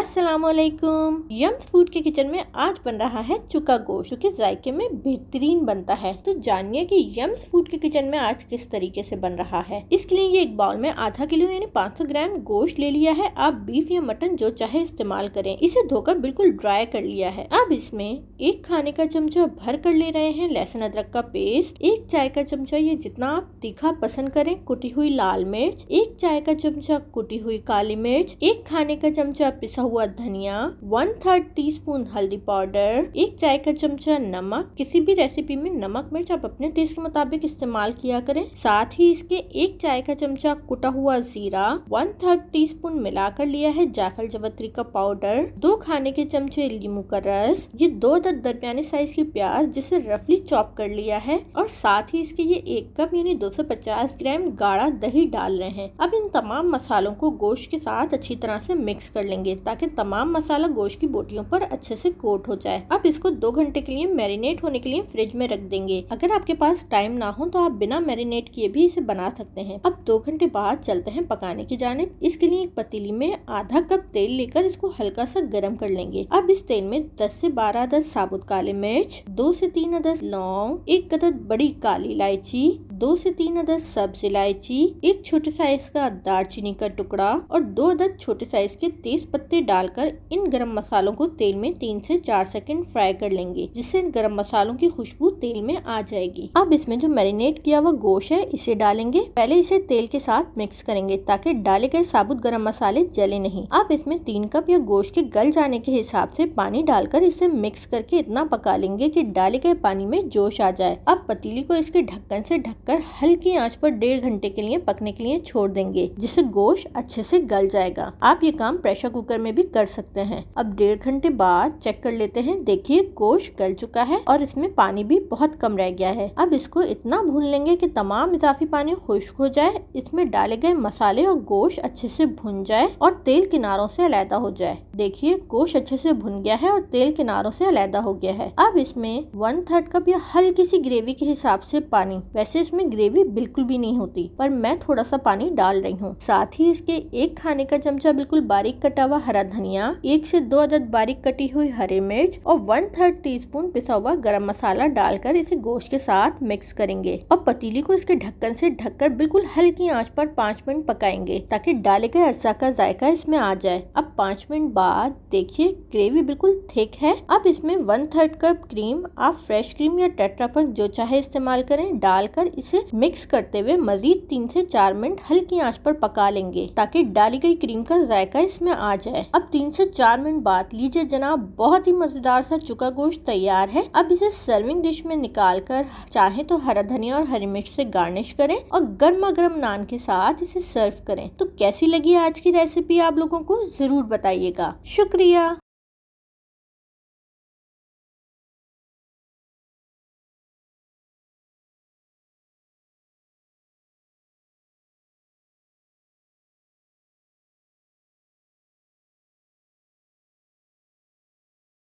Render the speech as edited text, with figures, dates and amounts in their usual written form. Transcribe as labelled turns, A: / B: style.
A: अस्सलामुअलैकुम। Young's food के kitchen में आज बन रहा है चुका गोश्त, जो कि जायके में बेहतरीन बनता है। तो जानिए कि यम्स फूड के किचन में आज किस तरीके से बन रहा है। इसके लिए ये एक बाउल में आधा किलो यानी 500 ग्राम गोश्त ले लिया है। आप बीफ या मटन जो चाहे इस्तेमाल करें। इसे धोकर बिल्कुल ड्राई कर लिया है। अब इसमें एक खाने का चमचा भर कर ले रहे हैं लहसुन अदरक का पेस्ट, एक चाय का चमचा, ये जितना आप तीखा पसंद करें, कुटी हुई लाल मिर्च, एक चाय का चमचा कुटी हुई काली मिर्च, एक खाने का चमचा पिसा हुआ धनिया, 1/3 टीस्पून हल्दी पाउडर, एक चाय का चमचा नमक। किसी भी रेसिपी में नमक मिर्च आप अपने टेस्ट के मुताबिक इस्तेमाल किया करें। साथ ही इसके एक चाय का चमचा कुटा हुआ जीरा, 1/3 टीस्पून मिलाकर लिया है जायफल जवित्री का पाउडर, 2 खाने के चमचे नींबू का रस, ये 2 दरमियाने साइज की प्याज जिसे रफली चॉप कर लिया है, और साथ ही इसके ये 1 कप यानी 250 ग्राम गाढ़ा दही डाल रहे हैं। अब इन तमाम मसालों को गोश्त के साथ अच्छी तरह से मिक्स कर लेंगे ताकि तमाम मसाला गोश्त की बोटियों पर अच्छे से कोट हो जाए। अब इसको 2 घंटे के लिए मैरिनेट होने के लिए फ्रिज में रख देंगे। अगर आपके पास टाइम ना हो तो आप बिना मैरिनेट किए भी इसे बना सकते हैं। अब 2 घंटे बाद चलते हैं पकाने की जानिब। इसके लिए एक पतीली में आधा कप तेल लेकर इसको हल्का सा गर्म कर लेंगे। अब इस तेल में 10 से 12 अदद साबुत काले मिर्च, 2 से 3 अदद लौंग, 1 अदद बड़ी काली इलायची, 2 से 3 अदद सब्ज इलायची, 1 छोटे साइज का दालचीनी का टुकड़ा और 2 अदद छोटे साइज के तेज पत्ते डालकर इन गरम मसालों को तेल में 3 से 4 सेकंड फ्राई कर लेंगे, जिससे इन गरम मसालों की खुशबू तेल में आ जाएगी। अब इसमें जो मैरिनेट किया हुआ गोश्त है इसे डालेंगे। पहले इसे तेल के साथ मिक्स करेंगे ताकि डाले गए साबुत गरम मसाले जले नहीं। अब इसमें 3 कप या गोश्त के गल जाने के हिसाब से पानी डालकर इसे मिक्स करके इतना पका लेंगे कि डाले गए पानी में जोश आ जाए। अब पतीली को इसके ढक्कन से ढककर हल्की आंच पर 1.5 घंटे के लिए पकने के लिए छोड़ देंगे, जिससे गोश्त अच्छे से गल जाएगा। आप ये काम प्रेशर कुकर में भी कर सकते हैं। अब 1.5 घंटे बाद चेक कर लेते हैं। देखिए गोश्त गल चुका है और इसमें पानी भी बहुत कम रह गया है। अब इसको इतना भून लेंगे कि तमाम इजाफी पानी खुश्क हो जाए, इसमें डाले गए मसाले और गोश्त अच्छे से भुन जाए और तेल किनारों से अलहदा हो जाए। देखिए गोश्त अच्छे से भुन गया है और तेल किनारों से अलहदा हो गया है। अब इसमें 1/3 कप या हल्की सी ग्रेवी के हिसाब से पानी, वैसे इसमें ग्रेवी बिल्कुल भी नहीं होती पर मैं थोड़ा सा पानी डाल रही हूँ। साथ ही इसके 1 खाने का चमचा बिल्कुल बारीक कटा हुआ हरा धनिया, 1 से 2 अदद बारीक कटी हुई हरी मिर्च और 1/3 टीस्पून पिसा हुआ गरम मसाला डालकर इसे गोश्त के साथ मिक्स करेंगे और पतीली को इसके ढक्कन से ढककर बिल्कुल हल्की आंच पर 5 मिनट पकाएंगे ताकि डाले गए अज्जा का जायका इसमें आ जाए। अब 5 मिनट बाद देखिए ग्रेवी बिल्कुल थिक है। अब इसमें 1/3 कप क्रीम, आप फ्रेश क्रीम या टेट्रा पैक जो चाहे इस्तेमाल करें, डालकर इसे मिक्स करते हुए मजीद 3 से 4 मिनट हल्की आंच पर पका लेंगे ताकि डाली गई क्रीम का जायका इसमें आ जाए। अब 3 से 4 मिनट बाद लीजिए जनाब, बहुत ही मजेदार सा चुका गोश्त तैयार है। अब इसे सर्विंग डिश में निकाल कर चाहे तो हरा धनिया और हरी मिर्च से गार्निश करें और गर्मा गर्म नान के साथ इसे सर्व करें। तो कैसी लगी आज की रेसिपी आप लोगों को जरूर बताइएगा। शुक्रिया।